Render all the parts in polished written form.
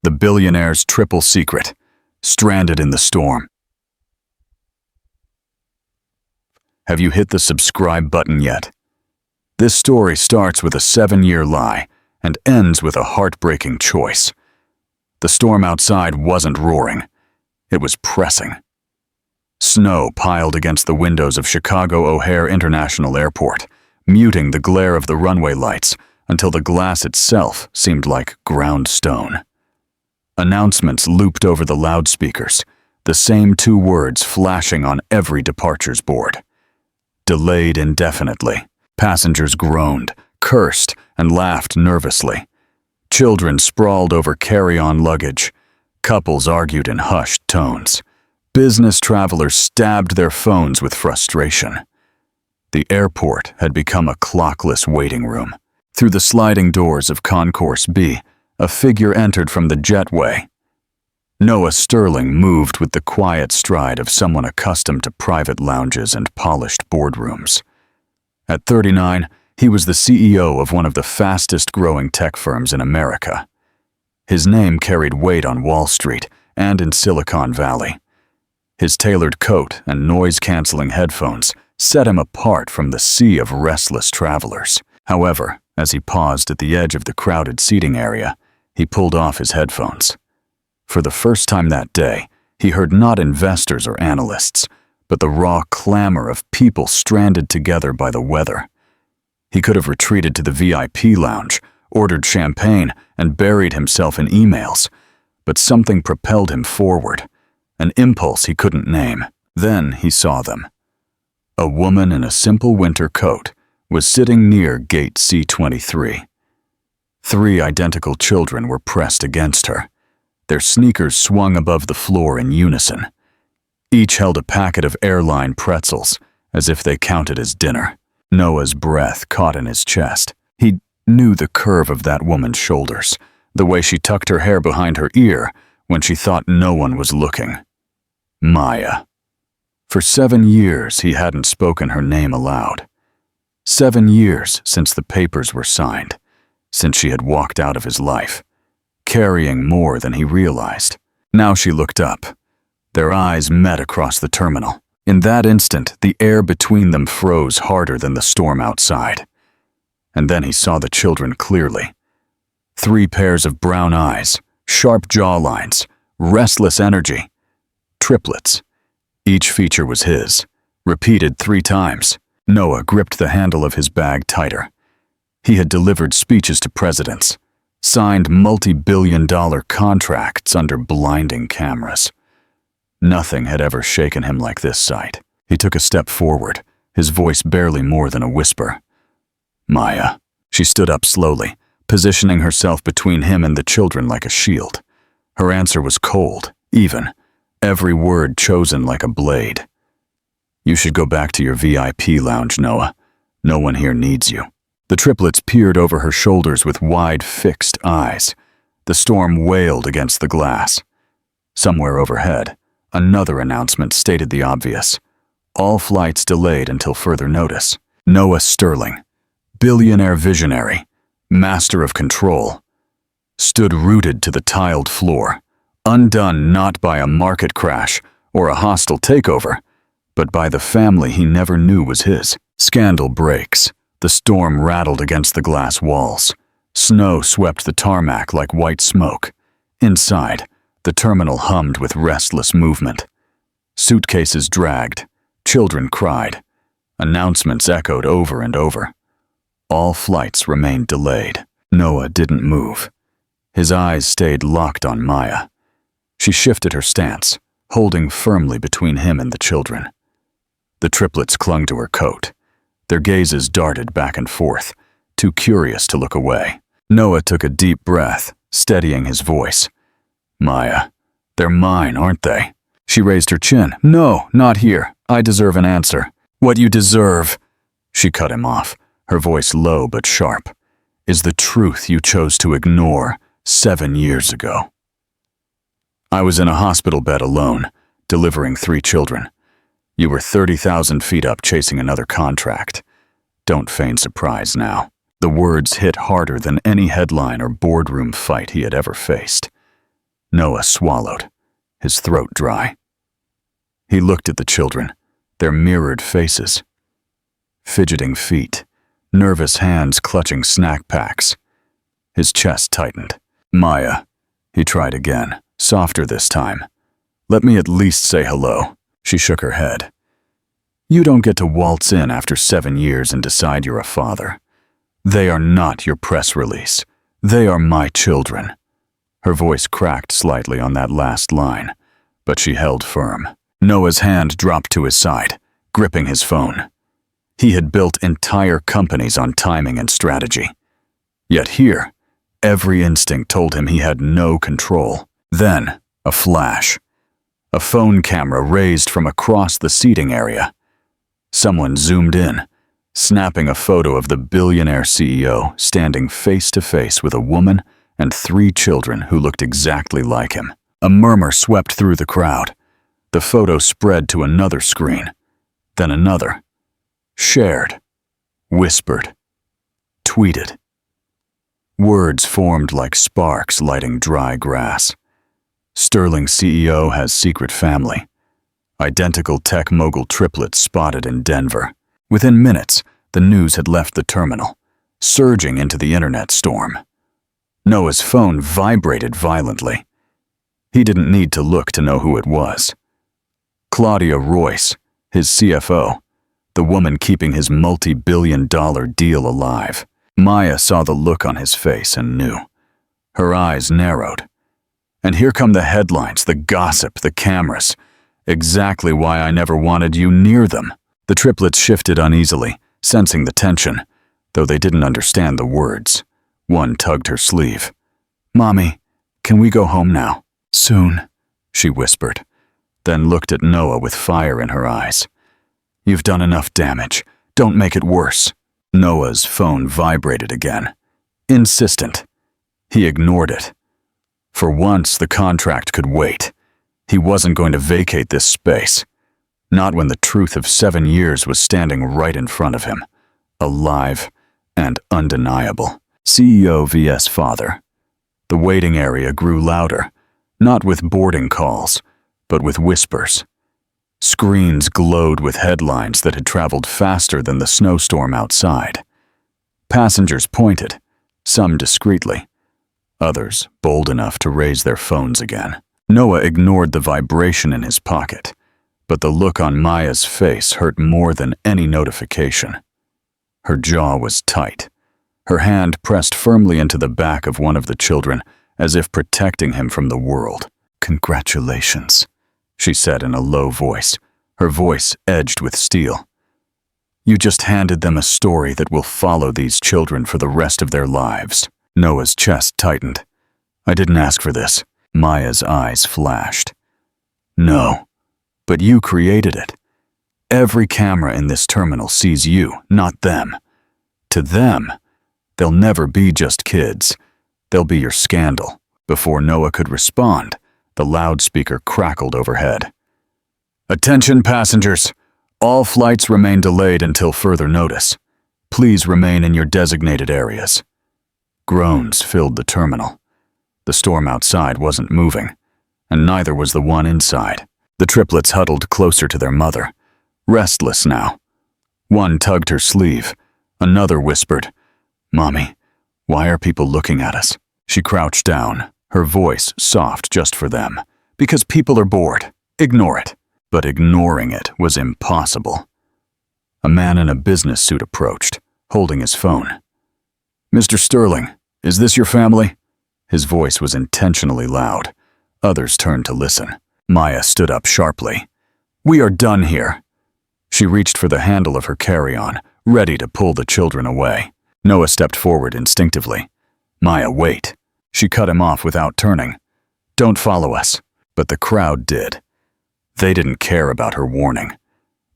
The billionaire's triple secret, stranded in the storm. Have you hit the subscribe button yet? This story starts with a 7-year lie and ends with a heartbreaking choice. The storm outside wasn't roaring. It was pressing. Snow piled against the windows of Chicago O'Hare International Airport, muting the glare of the runway lights until the glass itself seemed like ground stone. Announcements looped over the loudspeakers, the same 2 words flashing on every departures board. Delayed indefinitely. Passengers groaned, cursed, and laughed nervously. Children sprawled over carry-on luggage. Couples argued in hushed tones. Business travelers stabbed their phones with frustration. The airport had become a clockless waiting room. Through the sliding doors of Concourse B, a figure entered from the jetway. Noah Sterling moved with the quiet stride of someone accustomed to private lounges and polished boardrooms. At 39, he was the CEO of one of the fastest-growing tech firms in America. His name carried weight on Wall Street and in Silicon Valley. His tailored coat and noise-canceling headphones set him apart from the sea of restless travelers. However, as he paused at the edge of the crowded seating area, he pulled off his headphones. For the first time that day, he heard not investors or analysts, but the raw clamor of people stranded together by the weather. He could have retreated to the VIP lounge, ordered champagne, and buried himself in emails, but something propelled him forward, an impulse he couldn't name. Then he saw them. A woman in a simple winter coat was sitting near gate C23. 3 identical children were pressed against her. Their sneakers swung above the floor in unison. Each held a packet of airline pretzels, as if they counted as dinner. Noah's breath caught in his chest. He knew the curve of that woman's shoulders, the way she tucked her hair behind her ear when she thought no one was looking. Maya. For 7 years, he hadn't spoken her name aloud. 7 years since the papers were signed, since she had walked out of his life, carrying more than he realized. Now she looked up. Their eyes met across the terminal. In that instant, the air between them froze harder than the storm outside. And then he saw the children clearly. 3 pairs of brown eyes, sharp jawlines, restless energy. Triplets. Each feature was his, repeated 3 times. Noah gripped the handle of his bag tighter. He had delivered speeches to presidents, signed multi-billion-dollar contracts under blinding cameras. Nothing had ever shaken him like this sight. He took a step forward, his voice barely more than a whisper. Maya. She stood up slowly, positioning herself between him and the children like a shield. Her answer was cold, even, every word chosen like a blade. You should go back to your VIP lounge, Noah. No one here needs you. The triplets peered over her shoulders with wide, fixed eyes. The storm wailed against the glass. Somewhere overhead, another announcement stated the obvious. All flights delayed until further notice. Noah Sterling, billionaire visionary, master of control, stood rooted to the tiled floor, undone not by a market crash or a hostile takeover, but by the family he never knew was his. Scandal breaks. The storm rattled against the glass walls. Snow swept the tarmac like white smoke. Inside, the terminal hummed with restless movement. Suitcases dragged. Children cried. Announcements echoed over and over. All flights remained delayed. Noah didn't move. His eyes stayed locked on Maya. She shifted her stance, holding firmly between him and the children. The triplets clung to her coat. Their gazes darted back and forth, too curious to look away. Noah took a deep breath, steadying his voice. Maya, they're mine, aren't they? She raised her chin. No, not here. I deserve an answer. What you deserve, she cut him off, her voice low but sharp, is the truth you chose to ignore 7 years ago. I was in a hospital bed alone, delivering 3 children. You were 30,000 feet up chasing another contract. Don't feign surprise now. The words hit harder than any headline or boardroom fight he had ever faced. Noah swallowed, his throat dry. He looked at the children, their mirrored faces. Fidgeting feet, nervous hands clutching snack packs. His chest tightened. "Maya," he tried again, softer this time. "Let me at least say hello." She shook her head. "You don't get to waltz in after 7 years and decide you're a father. They are not your press release. They are my children." Her voice cracked slightly on that last line, but she held firm. Noah's hand dropped to his side, gripping his phone. He had built entire companies on timing and strategy. Yet here, every instinct told him he had no control. Then, a flash. A phone camera raised from across the seating area. Someone zoomed in, snapping a photo of the billionaire CEO standing face to face with a woman and 3 children who looked exactly like him. A murmur swept through the crowd. The photo spread to another screen, then another. Shared, whispered, tweeted. Words formed like sparks lighting dry grass. Sterling CEO has secret family. Identical tech mogul triplets spotted in Denver. Within minutes, the news had left the terminal, surging into the internet storm. Noah's phone vibrated violently. He didn't need to look to know who it was. Claudia Royce, his CFO, the woman keeping his multi-billion-dollar deal alive. Maya saw the look on his face and knew. Her eyes narrowed. And here come the headlines, the gossip, the cameras. Exactly why I never wanted you near them. The triplets shifted uneasily, sensing the tension, though they didn't understand the words. One tugged her sleeve. "Mommy, can we go home now?" "Soon," she whispered, then looked at Noah with fire in her eyes. "You've done enough damage. Don't make it worse." Noah's phone vibrated again. Insistent. He ignored it. For once, the contract could wait. He wasn't going to vacate this space. Not when the truth of 7 years was standing right in front of him. Alive and undeniable. CEO vs. father. The waiting area grew louder, not with boarding calls, but with whispers. Screens glowed with headlines that had traveled faster than the snowstorm outside. Passengers pointed, some discreetly, others bold enough to raise their phones again. Noah ignored the vibration in his pocket, but the look on Maya's face hurt more than any notification. Her jaw was tight. Her hand pressed firmly into the back of one of the children, as if protecting him from the world. "Congratulations," she said in a low voice, her voice edged with steel. "You just handed them a story that will follow these children for the rest of their lives." Noah's chest tightened. "I didn't ask for this." Maya's eyes flashed. "No, but you created it. Every camera in this terminal sees you, not them. To them, they'll never be just kids. They'll be your scandal." Before Noah could respond, the loudspeaker crackled overhead. "Attention passengers! All flights remain delayed until further notice. Please remain in your designated areas." Groans filled the terminal. The storm outside wasn't moving, and neither was the one inside. The triplets huddled closer to their mother, restless now. One tugged her sleeve. Another whispered, "Mommy, why are people looking at us?" She crouched down, her voice soft just for them. "Because people are bored. Ignore it." But ignoring it was impossible. A man in a business suit approached, holding his phone. "Mr. Sterling, is this your family?" His voice was intentionally loud. Others turned to listen. Maya stood up sharply. "We are done here." She reached for the handle of her carry-on, ready to pull the children away. Noah stepped forward instinctively. "Maya, wait." She cut him off without turning. "Don't follow us." But the crowd did. They didn't care about her warning.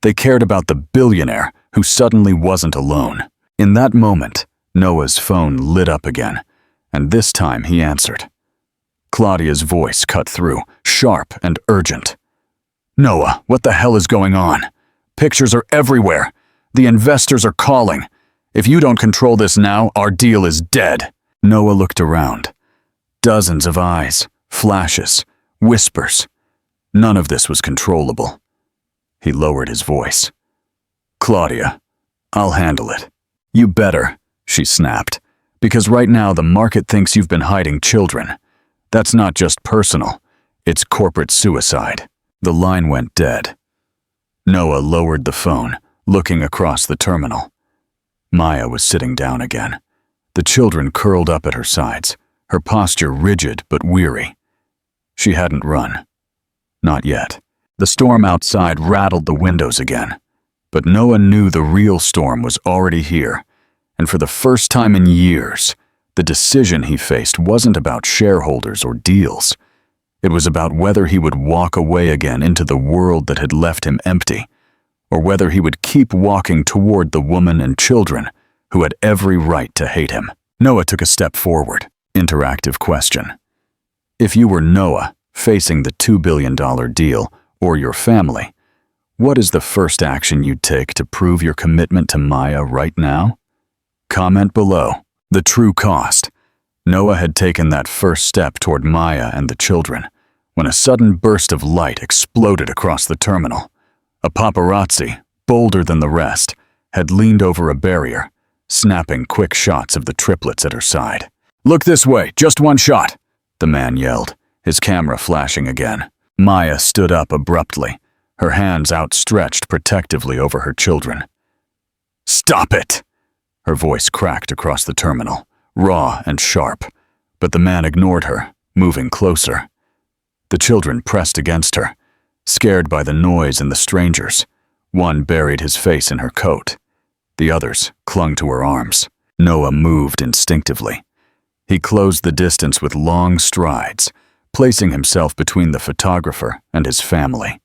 They cared about the billionaire who suddenly wasn't alone. In that moment, Noah's phone lit up again, and this time he answered. Claudia's voice cut through, sharp and urgent. "Noah, what the hell is going on? Pictures are everywhere. The investors are calling. If you don't control this now, our deal is dead." Noah looked around. Dozens of eyes, flashes, whispers. None of this was controllable. He lowered his voice. "Claudia, I'll handle it." "You better," she snapped, "because right now the market thinks you've been hiding children. That's not just personal, it's corporate suicide." The line went dead. Noah lowered the phone, looking across the terminal. Maya was sitting down again. The children curled up at her sides, her posture rigid but weary. She hadn't run. Not yet. The storm outside rattled the windows again. But Noah knew the real storm was already here, and for the first time in years, the decision he faced wasn't about shareholders or deals. It was about whether he would walk away again into the world that had left him empty, or whether he would keep walking toward the woman and children who had every right to hate him. Noah took a step forward. Interactive question. If you were Noah, facing the $2 billion deal, or your family, what is the first action you'd take to prove your commitment to Maya right now? Comment below. The true cost. Noah had taken that first step toward Maya and the children, when a sudden burst of light exploded across the terminal. A paparazzi, bolder than the rest, had leaned over a barrier, snapping quick shots of the triplets at her side. "Look this way, just one shot," the man yelled, his camera flashing again. Maya stood up abruptly, her hands outstretched protectively over her children. "Stop it!" Her voice cracked across the terminal, raw and sharp, but the man ignored her, moving closer. The children pressed against her, scared by the noise and the strangers. One buried his face in her coat. The others clung to her arms. Noah moved instinctively. He closed the distance with long strides, placing himself between the photographer and his family.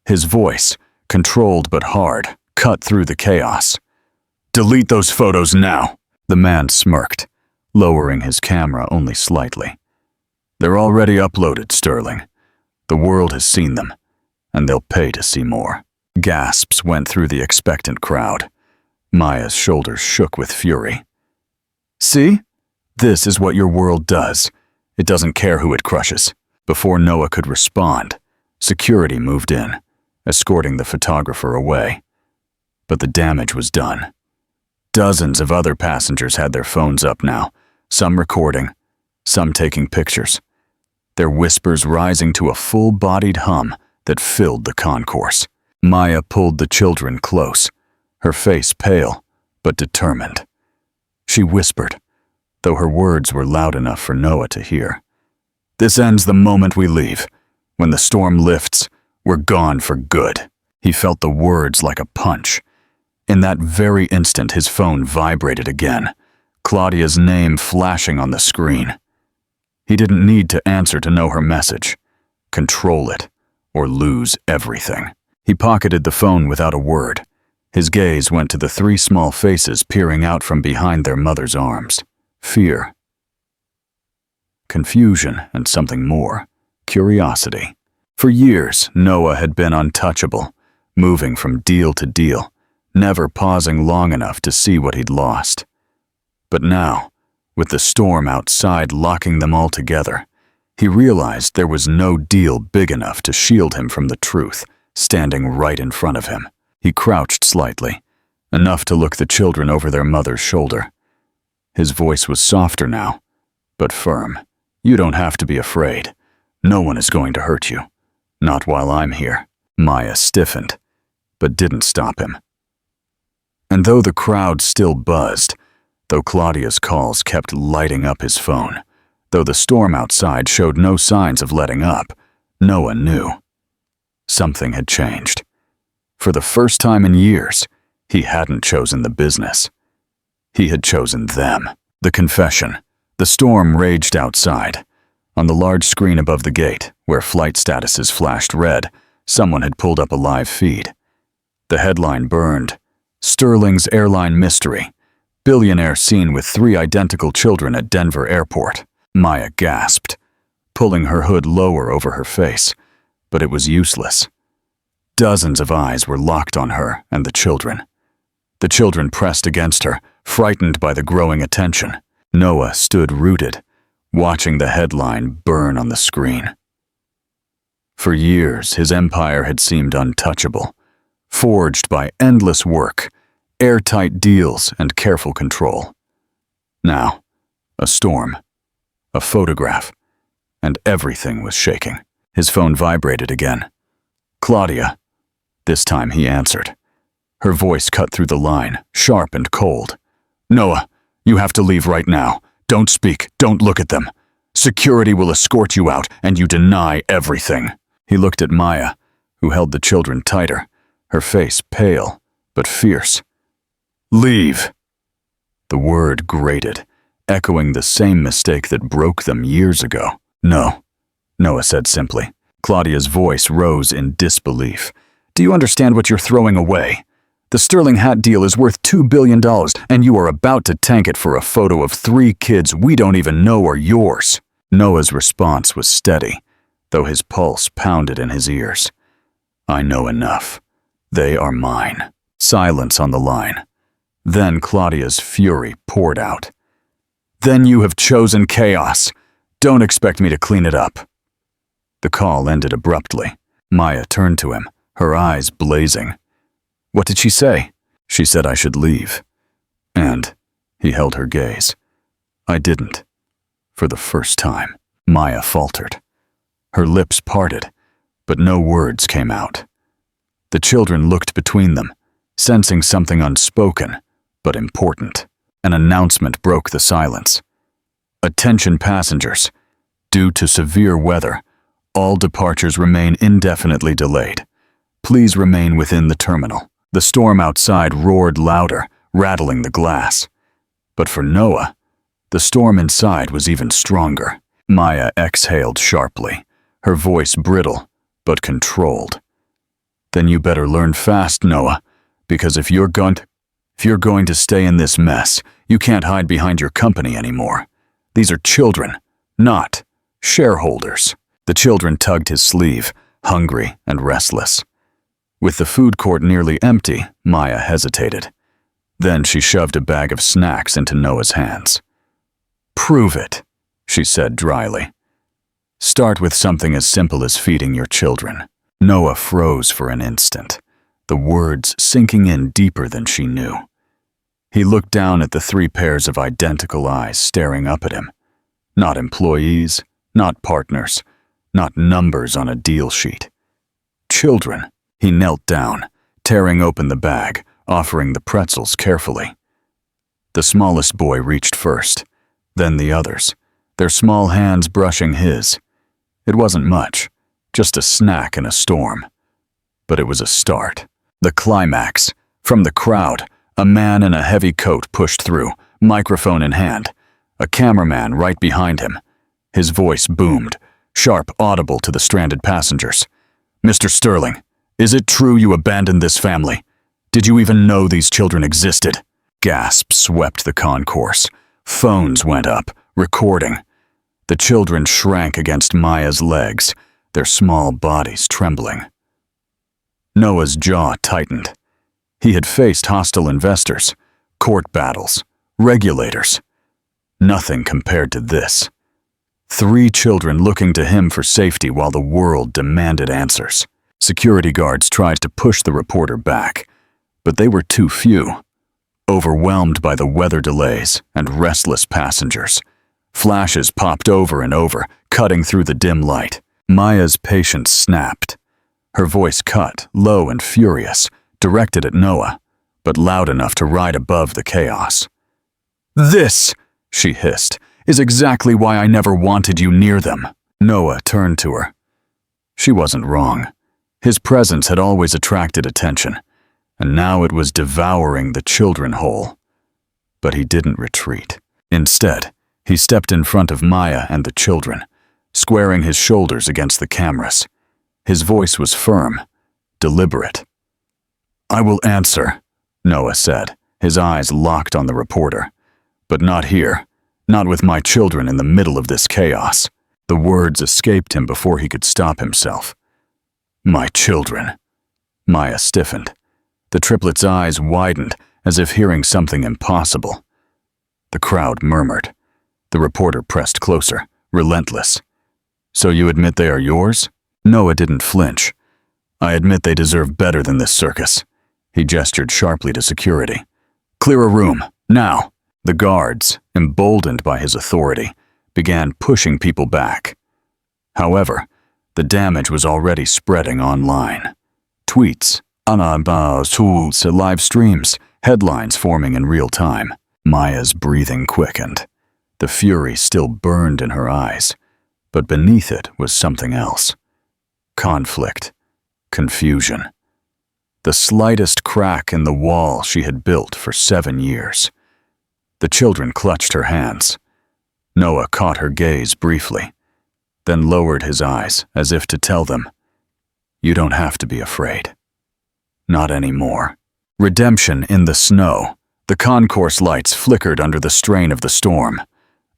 His voice, controlled but hard, cut through the chaos. "Delete those photos now," the man smirked, lowering his camera only slightly. "They're already uploaded, Sterling. The world has seen them, and they'll pay to see more." Gasps went through the expectant crowd. Maya's shoulders shook with fury. "See? This is what your world does. It doesn't care who it crushes." Before Noah could respond, security moved in, escorting the photographer away. But the damage was done. Dozens of other passengers had their phones up now, some recording, some taking pictures, their whispers rising to a full-bodied hum that filled the concourse. Maya pulled the children close, her face pale but determined. She whispered, though her words were loud enough for Noah to hear. "This ends the moment we leave. When the storm lifts, we're gone for good." He felt the words like a punch. In that very instant, his phone vibrated again, Claudia's name flashing on the screen. He didn't need to answer to know her message. Control it, or lose everything. He pocketed the phone without a word. His gaze went to the three small faces peering out from behind their mother's arms. Fear, confusion, and something more, curiosity. For years, Noah had been untouchable, moving from deal to deal, never pausing long enough to see what he'd lost. But now, with the storm outside locking them all together, he realized there was no deal big enough to shield him from the truth, standing right in front of him. He crouched slightly, enough to look the children over their mother's shoulder. His voice was softer now, but firm. "You don't have to be afraid. No one is going to hurt you. Not while I'm here." Maya stiffened, but didn't stop him. And though the crowd still buzzed, though Claudia's calls kept lighting up his phone, though the storm outside showed no signs of letting up, Noah knew. Something had changed. For the first time in years, he hadn't chosen the business. He had chosen them. The confession. The storm raged outside. On the large screen above the gate, where flight statuses flashed red, someone had pulled up a live feed. The headline burned, "Sterling's Airline Mystery. Billionaire seen with 3 identical children at Denver Airport." Maya gasped, pulling her hood lower over her face, but it was useless. Dozens of eyes were locked on her and the children. The children pressed against her, frightened by the growing attention. Noah stood rooted, watching the headline burn on the screen. For years, his empire had seemed untouchable, forged by endless work, airtight deals, and careful control. Now, a storm, a photograph, and everything was shaking. His phone vibrated again. Claudia. This time he answered. Her voice cut through the line, sharp and cold. Noah, you have to leave right now. Don't speak, don't look at them. Security will escort you out, and you deny everything. He looked at Maya, who held the children tighter, her face pale but fierce. Leave. The word grated, echoing the same mistake that broke them years ago. No, Noah said simply. Claudia's voice rose in disbelief. Do you understand what you're throwing away? The Sterling hat deal is worth $2 billion, and you are about to tank it for a photo of 3 kids we don't even know are yours. Noah's response was steady, though his pulse pounded in his ears. I know enough. They are mine. Silence on the line. Then Claudia's fury poured out. Then you have chosen chaos. Don't expect me to clean it up. The call ended abruptly. Maya turned to him, her eyes blazing. What did she say? She said I should leave. And he held her gaze. I didn't. For the first time, Maya faltered. Her lips parted, but no words came out. The children looked between them, sensing something unspoken, but important. An announcement broke the silence. Attention passengers. Due to severe weather, all departures remain indefinitely delayed. Please remain within the terminal. The storm outside roared louder, rattling the glass. But for Noah, the storm inside was even stronger. Maya exhaled sharply, her voice brittle, but controlled. Then you better learn fast, Noah, because if you're going to stay in this mess, you can't hide behind your company anymore. These are children, not shareholders. The children tugged his sleeve, hungry and restless. With the food court nearly empty, Maya hesitated. Then she shoved a bag of snacks into Noah's hands. Prove it, she said dryly. Start with something as simple as feeding your children. Noah froze for an instant, the words sinking in deeper than she knew. He looked down at the 3 pairs of identical eyes staring up at him. Not employees, not partners, not numbers on a deal sheet. Children. He knelt down, tearing open the bag, offering the pretzels carefully. The smallest boy reached first, then the others, their small hands brushing his. It wasn't much, just a snack in a storm. But it was a start. The climax. From the crowd, a man in a heavy coat pushed through, microphone in hand, a cameraman right behind him. His voice boomed, sharp, audible to the stranded passengers. Mr. Sterling, is it true you abandoned this family? Did you even know these children existed? Gasps swept the concourse. Phones went up, recording. The children shrank against Maya's legs, their small bodies trembling. Noah's jaw tightened. He had faced hostile investors, court battles, regulators. Nothing compared to this. 3 children looking to him for safety while the world demanded answers. Security guards tried to push the reporter back, but they were too few. Overwhelmed by the weather delays and restless passengers, flashes popped over and over, cutting through the dim light. Maya's patience snapped. Her voice cut, low and furious, directed at Noah, but loud enough to ride above the chaos. This, she hissed, is exactly why I never wanted you near them. Noah turned to her. She wasn't wrong. His presence had always attracted attention, and now it was devouring the children whole. But he didn't retreat. Instead, he stepped in front of Maya and the children, squaring his shoulders against the cameras. His voice was firm, deliberate. I will answer, Noah said, his eyes locked on the reporter. But not here, not with my children in the middle of this chaos. The words escaped him before he could stop himself. My children. Maya stiffened. The triplets' eyes widened, as if hearing something impossible. The crowd murmured. The reporter pressed closer, relentless. So you admit they are yours? Noah didn't flinch. I admit they deserve better than this circus. He gestured sharply to security. Clear a room, now. The guards, emboldened by his authority, began pushing people back. However, the damage was already spreading online. Tweets, live streams, headlines forming in real time. Maya's breathing quickened. The fury still burned in her eyes, but beneath it was something else. Conflict, confusion. The slightest crack in the wall she had built for 7 years. The children clutched her hands. Noah caught her gaze briefly, then lowered his eyes as if to tell them, "You don't have to be afraid. Not anymore." Redemption in the snow. The concourse lights flickered under the strain of the storm.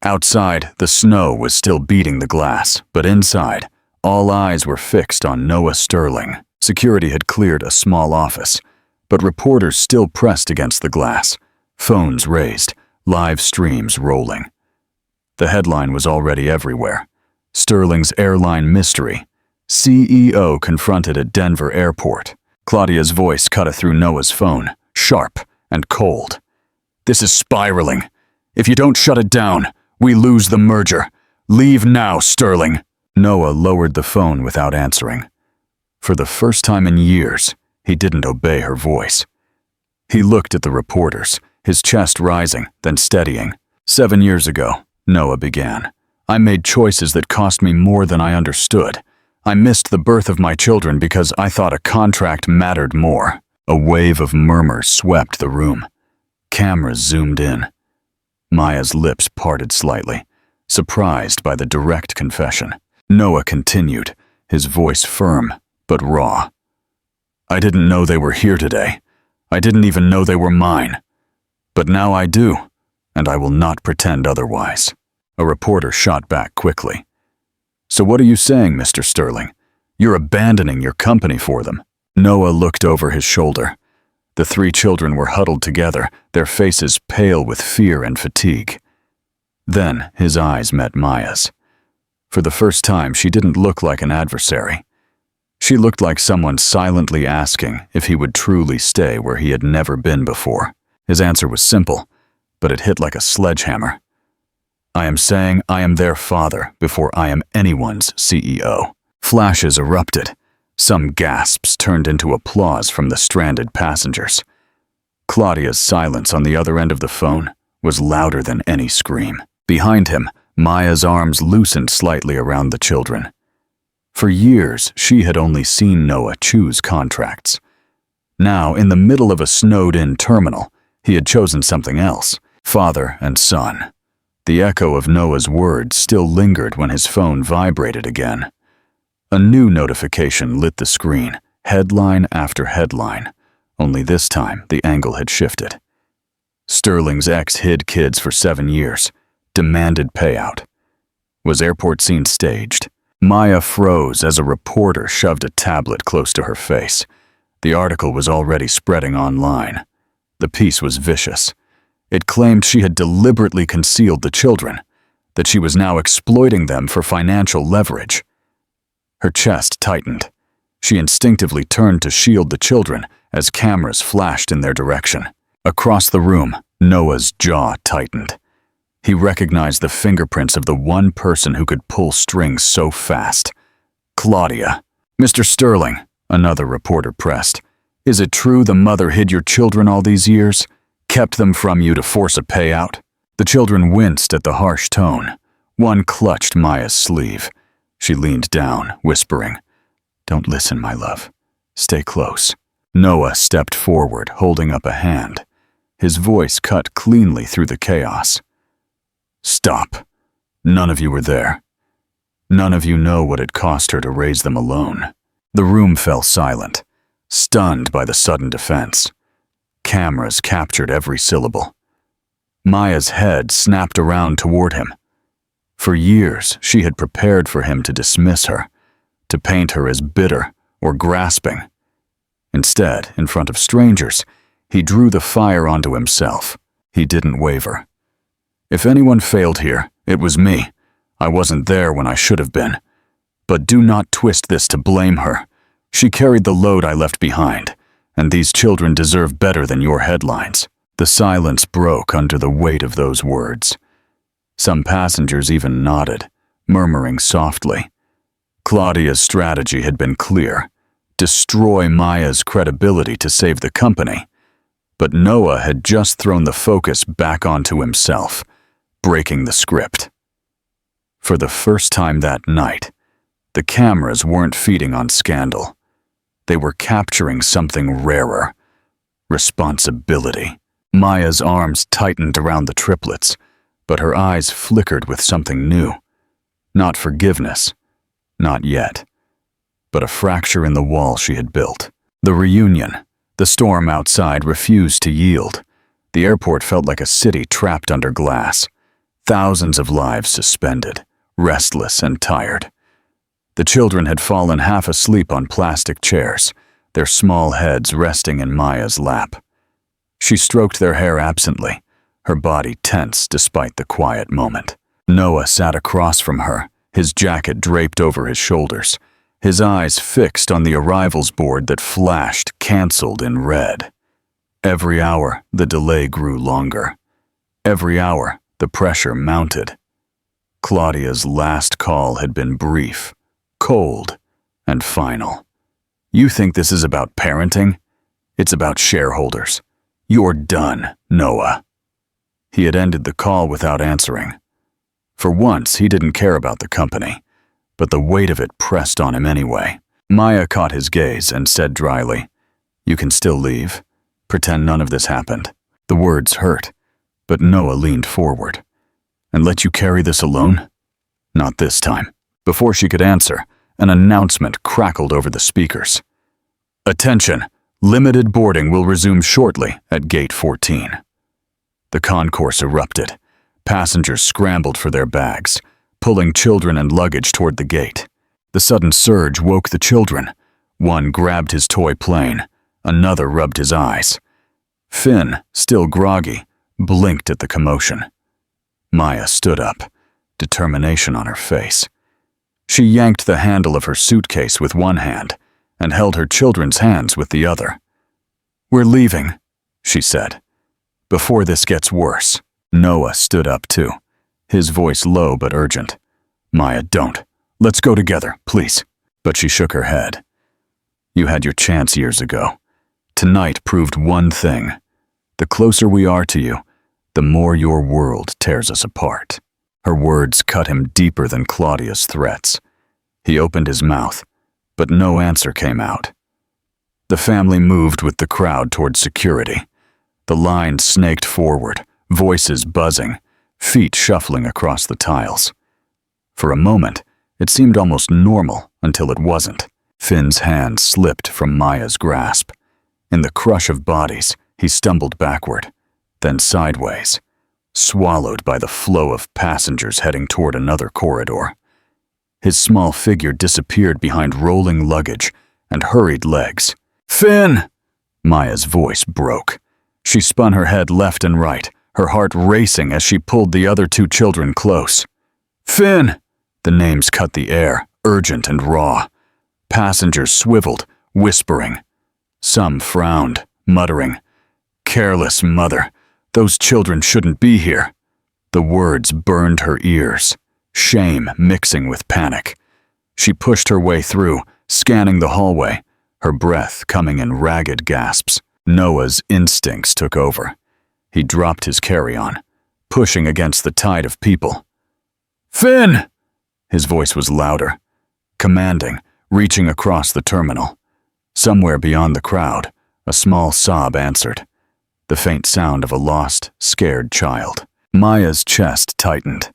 Outside, the snow was still beating the glass, but inside, all eyes were fixed on Noah Sterling. Security had cleared a small office, but reporters still pressed against the glass, phones raised, live streams rolling. The headline was already everywhere. Sterling's airline mystery. CEO confronted at Denver airport. Claudia's voice cut through Noah's phone, sharp and cold. "This is spiraling. If you don't shut it down, we lose the merger. Leave now, Sterling." Noah lowered the phone without answering. For the first time in years, he didn't obey her voice. He looked at the reporters, his chest rising, then steadying. 7 years ago, Noah began. I made choices that cost me more than I understood. I missed the birth of my children because I thought a contract mattered more. A wave of murmurs swept the room. Cameras zoomed in. Maya's lips parted slightly, surprised by the direct confession. Noah continued, his voice firm but raw. I didn't know they were here today. I didn't even know they were mine. But now I do, and I will not pretend otherwise. A reporter shot back quickly. So what are you saying, Mr. Sterling? You're abandoning your company for them. Noah looked over his shoulder. The 3 children were huddled together, their faces pale with fear and fatigue. Then his eyes met Maya's. For the first time, she didn't look like an adversary. She looked like someone silently asking if he would truly stay where he had never been before. His answer was simple, but it hit like a sledgehammer. I am saying I am their father before I am anyone's CEO. Flashes erupted. Some gasps turned into applause from the stranded passengers. Claudia's silence on the other end of the phone was louder than any scream. Behind him, Maya's arms loosened slightly around the children. For years, she had only seen Noah choose contracts. Now, in the middle of a snowed-in terminal, he had chosen something else, father and son. The echo of Noah's words still lingered when his phone vibrated again. A new notification lit the screen, headline after headline, only this time the angle had shifted. Sterling's ex hid kids for 7 years, demanded payout. Was airport scene staged? Maya froze as a reporter shoved a tablet close to her face. The article was already spreading online. The piece was vicious. It claimed she had deliberately concealed the children, that she was now exploiting them for financial leverage. Her chest tightened. She instinctively turned to shield the children as cameras flashed in their direction. Across the room, Noah's jaw tightened. He recognized the fingerprints of the one person who could pull strings so fast. Claudia. Mr. Sterling, another reporter pressed. Is it true the mother hid your children all these years? Kept them from you to force a payout? The children winced at the harsh tone. One clutched Maya's sleeve. She leaned down, whispering, Don't listen, my love. Stay close. Noah stepped forward, holding up a hand. His voice cut cleanly through the chaos. Stop. None of you were there. None of you know what it cost her to raise them alone. The room fell silent, stunned by the sudden defense. Cameras captured every syllable. Maya's head snapped around toward him. For years, she had prepared for him to dismiss her, to paint her as bitter or grasping. Instead, in front of strangers, he drew the fire onto himself. He didn't waver. If anyone failed here, It was me. I wasn't there when I should have been. But do not twist this to blame her. She carried the load I left behind, and these children deserve better than your headlines." The silence broke under the weight of those words. Some passengers even nodded, murmuring softly. Claudia's strategy had been clear: destroy Maya's credibility to save the company. But Noah had just thrown the focus back onto himself, breaking the script. For the first time that night, the cameras weren't feeding on scandal. They were capturing something rarer: responsibility. Maya's arms tightened around the triplets, but her eyes flickered with something new. Not forgiveness, not yet, but a fracture in the wall she had built. The reunion, the storm outside, refused to yield. The airport felt like a city trapped under glass, thousands of lives suspended, restless and tired. The children had fallen half asleep on plastic chairs, their small heads resting in Maya's lap. She stroked their hair absently, her body tense despite the quiet moment. Noah sat across from her, his jacket draped over his shoulders, his eyes fixed on the arrivals board that flashed "canceled" in red. Every hour, the delay grew longer. Every hour, the pressure mounted. Claudia's last call had been brief, cold, and final. "You think this is about parenting? It's about shareholders. You're done, Noah." He had ended the call without answering. For once, he didn't care about the company, but the weight of it pressed on him anyway. Maya caught his gaze and said dryly, "You can still leave. Pretend none of this happened." The words hurt, but Noah leaned forward. "And let you carry this alone?" "Not this time." Before she could answer, an announcement crackled over the speakers. "Attention! Limited boarding will resume shortly at Gate 14. The concourse erupted. Passengers scrambled for their bags, pulling children and luggage toward the gate. The sudden surge woke the children. One grabbed his toy plane, another rubbed his eyes. Finn, still groggy, blinked at the commotion. Maya stood up, determination on her face. She yanked the handle of her suitcase with one hand and held her children's hands with the other. "We're leaving," she said, "before this gets worse." Noah stood up too, his voice low but urgent. "Maya, don't. Let's go together, please." But she shook her head. "You had your chance years ago. Tonight proved one thing. The closer we are to you, the more your world tears us apart." Her words cut him deeper than Claudia's threats. He opened his mouth, but no answer came out. The family moved with the crowd toward security. The line snaked forward, voices buzzing, feet shuffling across the tiles. For a moment, it seemed almost normal until it wasn't. Finn's hand slipped from Maya's grasp. In the crush of bodies, he stumbled backward, then sideways, swallowed by the flow of passengers heading toward another corridor. His small figure disappeared behind rolling luggage and hurried legs. "Finn!" Maya's voice broke. She spun her head left and right, her heart racing as she pulled the other two children close. "Finn!" The names cut the air, urgent and raw. Passengers swiveled, whispering. Some frowned, muttering, "Careless mother, those children shouldn't be here." The words burned her ears, shame mixing with panic. She pushed her way through, scanning the hallway, her breath coming in ragged gasps. Noah's instincts took over. He dropped his carry-on, pushing against the tide of people. "Finn!" His voice was louder, commanding, reaching across the terminal. Somewhere beyond the crowd, a small sob answered, the faint sound of a lost, scared child. Maya's chest tightened.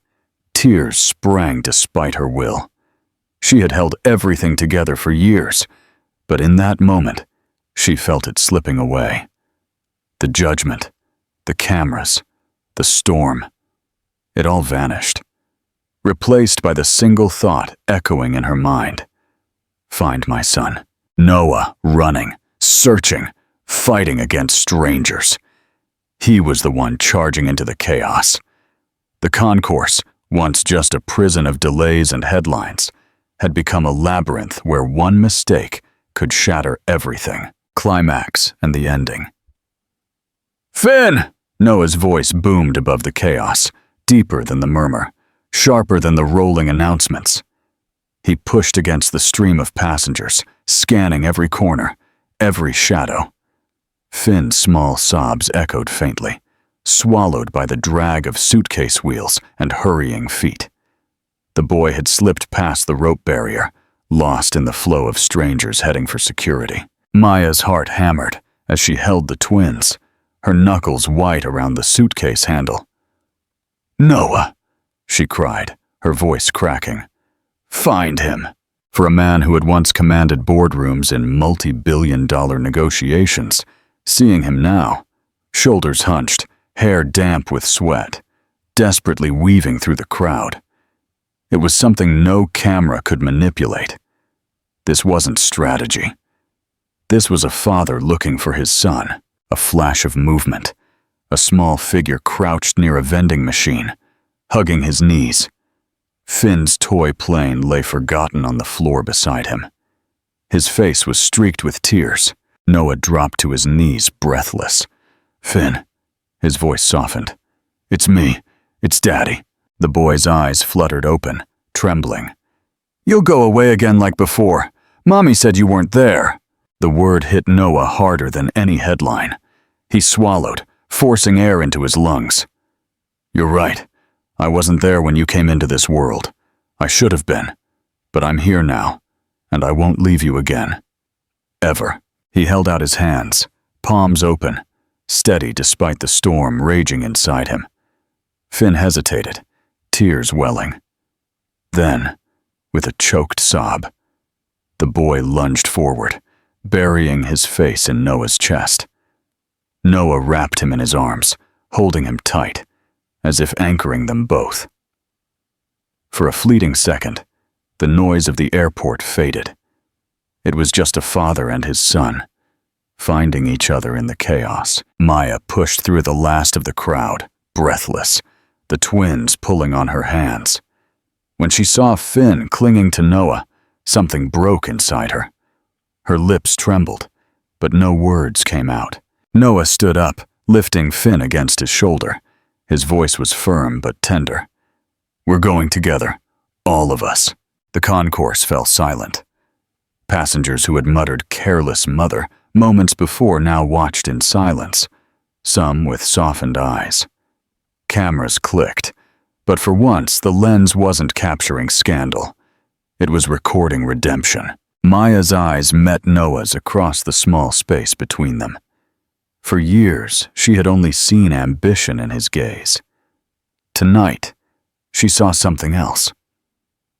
Tears sprang despite her will. She had held everything together for years, but in that moment, she felt it slipping away. The judgment, the cameras, the storm, it all vanished, replaced by the single thought echoing in her mind. Find my son. Noah, running, searching, fighting against strangers. He was the one charging into the chaos. The concourse, once just a prison of delays and headlines, had become a labyrinth where one mistake could shatter everything. Climax and the ending. "Finn!" Noah's voice boomed above the chaos, deeper than the murmur, sharper than the rolling announcements. He pushed against the stream of passengers, scanning every corner, every shadow. Finn's small sobs echoed faintly, swallowed by the drag of suitcase wheels and hurrying feet. The boy had slipped past the rope barrier, lost in the flow of strangers heading for security. Maya's heart hammered as she held the twins, her knuckles white around the suitcase handle. "Noah!" she cried, her voice cracking. "Find him!" For a man who had once commanded boardrooms in multi-billion-dollar negotiations, seeing him now, shoulders hunched, hair damp with sweat, desperately weaving through the crowd. It was something no camera could manipulate. This wasn't strategy. This was a father looking for his son, a flash of movement, a small figure crouched near a vending machine, hugging his knees. Finn's toy plane lay forgotten on the floor beside him. His face was streaked with tears. Noah dropped to his knees, breathless. "Finn," his voice softened. "It's me. It's Daddy." The boy's eyes fluttered open, trembling. "You'll go away again like before. Mommy said you weren't there." The word hit Noah harder than any headline. He swallowed, forcing air into his lungs. "You're right. I wasn't there when you came into this world. I should have been. But I'm here now, and I won't leave you again. Ever." He held out his hands, palms open, steady despite the storm raging inside him. Finn hesitated, tears welling. Then, with a choked sob, the boy lunged forward, burying his face in Noah's chest. Noah wrapped him in his arms, holding him tight, as if anchoring them both. For a fleeting second, the noise of the airport faded. It was just a father and his son, finding each other in the chaos. Maya pushed through the last of the crowd, breathless, the twins pulling on her hands. When she saw Finn clinging to Noah, something broke inside her. Her lips trembled, but no words came out. Noah stood up, lifting Finn against his shoulder. His voice was firm but tender. "We're going together, all of us." The concourse fell silent. Passengers who had muttered "careless mother" moments before now watched in silence, some with softened eyes. Cameras clicked, but for once the lens wasn't capturing scandal. It was recording redemption. Maya's eyes met Noah's across the small space between them. For years, she had only seen ambition in his gaze. Tonight, she saw something else.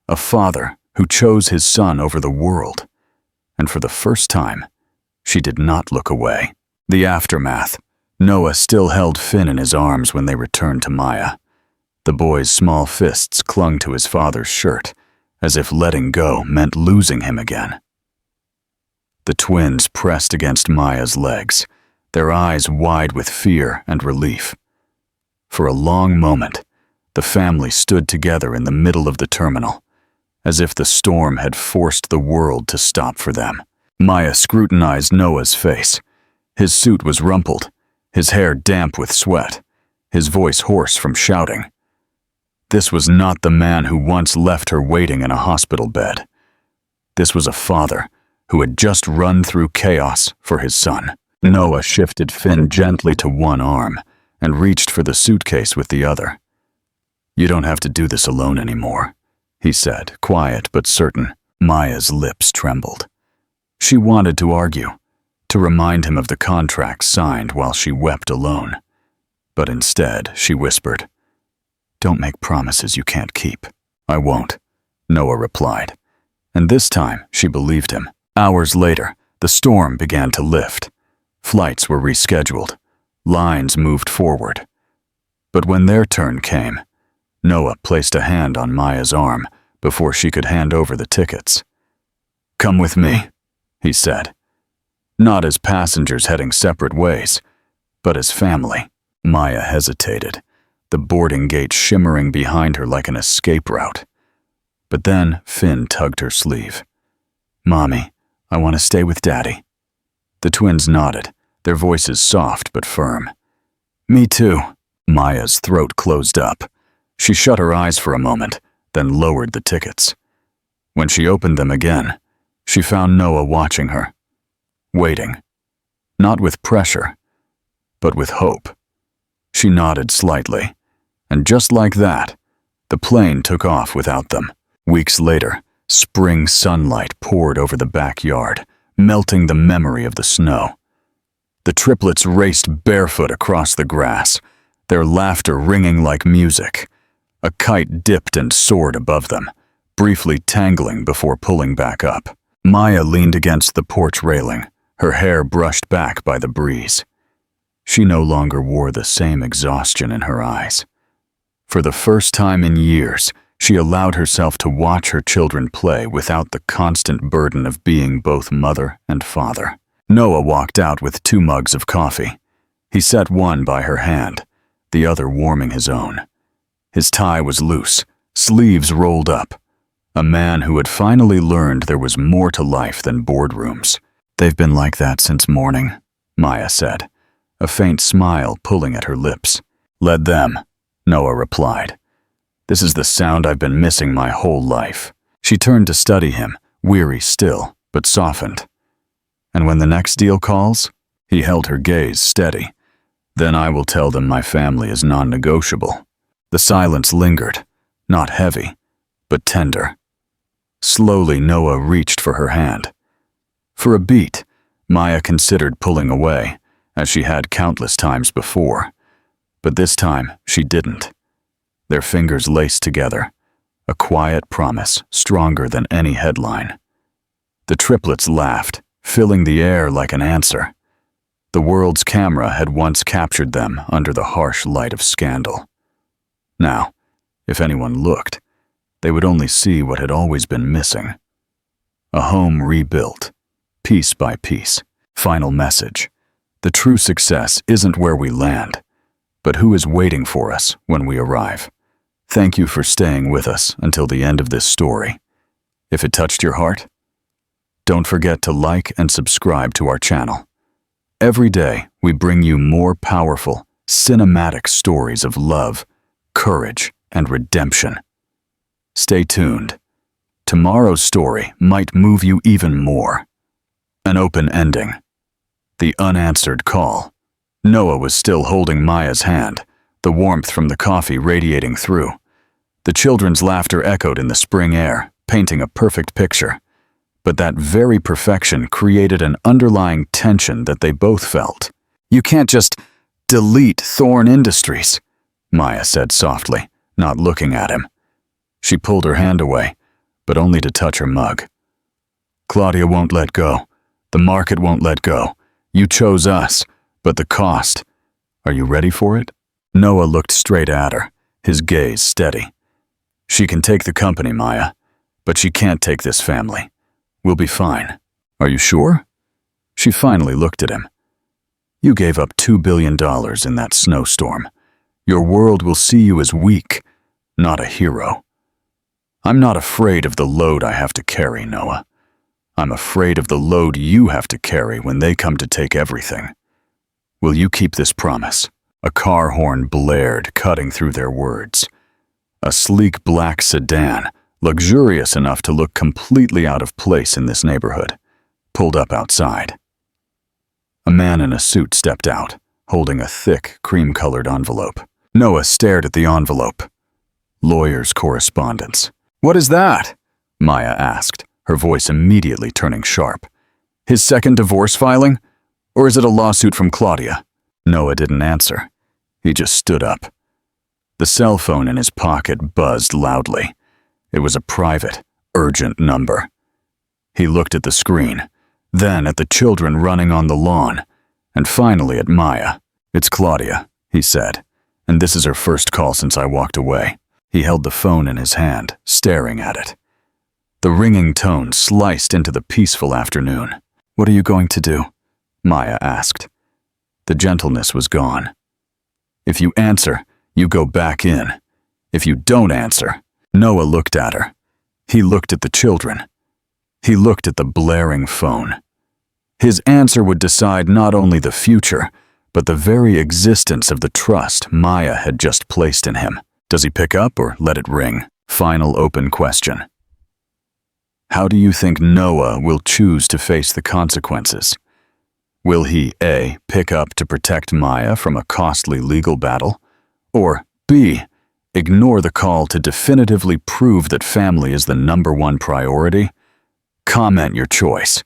A father who chose his son over the world. And for the first time, she did not look away. The aftermath. Noah still held Finn in his arms when they returned to Maya. The boy's small fists clung to his father's shirt, as if letting go meant losing him again. The twins pressed against Maya's legs, their eyes wide with fear and relief. For a long moment, the family stood together in the middle of the terminal, as if the storm had forced the world to stop for them. Maya scrutinized Noah's face. His suit was rumpled, his hair damp with sweat, his voice hoarse from shouting. This was not the man who once left her waiting in a hospital bed. This was a father who had just run through chaos for his son. Noah shifted Finn gently to one arm and reached for the suitcase with the other. "You don't have to do this alone anymore," he said, quiet but certain. Maya's lips trembled. She wanted to argue, to remind him of the contract signed while she wept alone. But instead, she whispered, "Don't make promises you can't keep." "I won't," Noah replied. And this time, she believed him. Hours later, the storm began to lift. Flights were rescheduled. Lines moved forward. But when their turn came, Noah placed a hand on Maya's arm before she could hand over the tickets. "Come with me," he said. Not as passengers heading separate ways, but as family. Maya hesitated, the boarding gate shimmering behind her like an escape route. But then Finn tugged her sleeve. "Mommy, I want to stay with Daddy." The twins nodded, their voices soft but firm. "Me too." Maya's throat closed up. She shut her eyes for a moment, then lowered the tickets. When she opened them again, she found Noah watching her, waiting, not with pressure, but with hope. She nodded slightly, and just like that, the plane took off without them. Weeks later, spring sunlight poured over the backyard, melting the memory of the snow. The triplets raced barefoot across the grass, their laughter ringing like music. A kite dipped and soared above them, briefly tangling before pulling back up. Maya leaned against the porch railing, her hair brushed back by the breeze. She no longer wore the same exhaustion in her eyes. For the first time in years, she allowed herself to watch her children play without the constant burden of being both mother and father. Noah walked out with 2 mugs of coffee. He set one by her hand, the other warming his own. His tie was loose, sleeves rolled up. A man who had finally learned there was more to life than boardrooms. "They've been like that since morning," Maya said, a faint smile pulling at her lips. "Let them," Noah replied. "This is the sound I've been missing my whole life." She turned to study him, weary still, but softened. "And when the next deal calls?" He held her gaze steady. "Then I will tell them my family is non-negotiable." The silence lingered, not heavy, but tender. Slowly, Noah reached for her hand. For a beat, Maya considered pulling away, as she had countless times before. But this time, she didn't. Their fingers laced together, a quiet promise stronger than any headline. The triplets laughed, filling the air like an answer. The world's camera had once captured them under the harsh light of scandal. Now, if anyone looked, they would only see what had always been missing. A home rebuilt, piece by piece. Final message: the true success isn't where we land, but who is waiting for us when we arrive. Thank you for staying with us until the end of this story. If it touched your heart, don't forget to like and subscribe to our channel. Every day, we bring you more powerful, cinematic stories of love, courage, and redemption. Stay tuned. Tomorrow's story might move you even more. An open ending. The unanswered call. Noah was still holding Maya's hand, the warmth from the coffee radiating through. The children's laughter echoed in the spring air, painting a perfect picture. But that very perfection created an underlying tension that they both felt. "You can't just delete Thorn Industries," Maya said softly, not looking at him. She pulled her hand away, but only to touch her mug. "Claudia won't let go. The market won't let go. You chose us, but the cost. Are you ready for it?" Noah looked straight at her, his gaze steady. "She can take the company, Maya, but she can't take this family. We'll be fine. Are you sure?" She finally looked at him. "You gave up $2 billion in that snowstorm. Your world will see you as weak, not a hero. I'm not afraid of the load I have to carry, Noah. I'm afraid of the load you have to carry when they come to take everything. Will you keep this promise?" A car horn blared, cutting through their words. A sleek black sedan, luxurious enough to look completely out of place in this neighborhood, pulled up outside. A man in a suit stepped out, holding a thick, cream-colored envelope. Noah stared at the envelope. Lawyer's correspondence. "What is that?" Maya asked, her voice immediately turning sharp. "His second divorce filing? Or is it a lawsuit from Claudia?" Noah didn't answer. He just stood up. The cell phone in his pocket buzzed loudly. It was a private, urgent number. He looked at the screen, then at the children running on the lawn, and finally at Maya. "It's Claudia," he said, "and this is her first call since I walked away." He held the phone in his hand, staring at it. The ringing tone sliced into the peaceful afternoon. "What are you going to do?" Maya asked. The gentleness was gone. "If you answer, You go back in. If you don't answer, Noah looked at her. He looked at the children. He looked at the blaring phone. His answer would decide not only the future, but the very existence of the trust Maya had just placed in him. Does he pick up or let it ring? Final open question. How do you think Noah will choose to face the consequences? Will he A. pick up to protect Maya from a costly legal battle? Or B. ignore the call to definitively prove that family is the #1 priority? Comment your choice.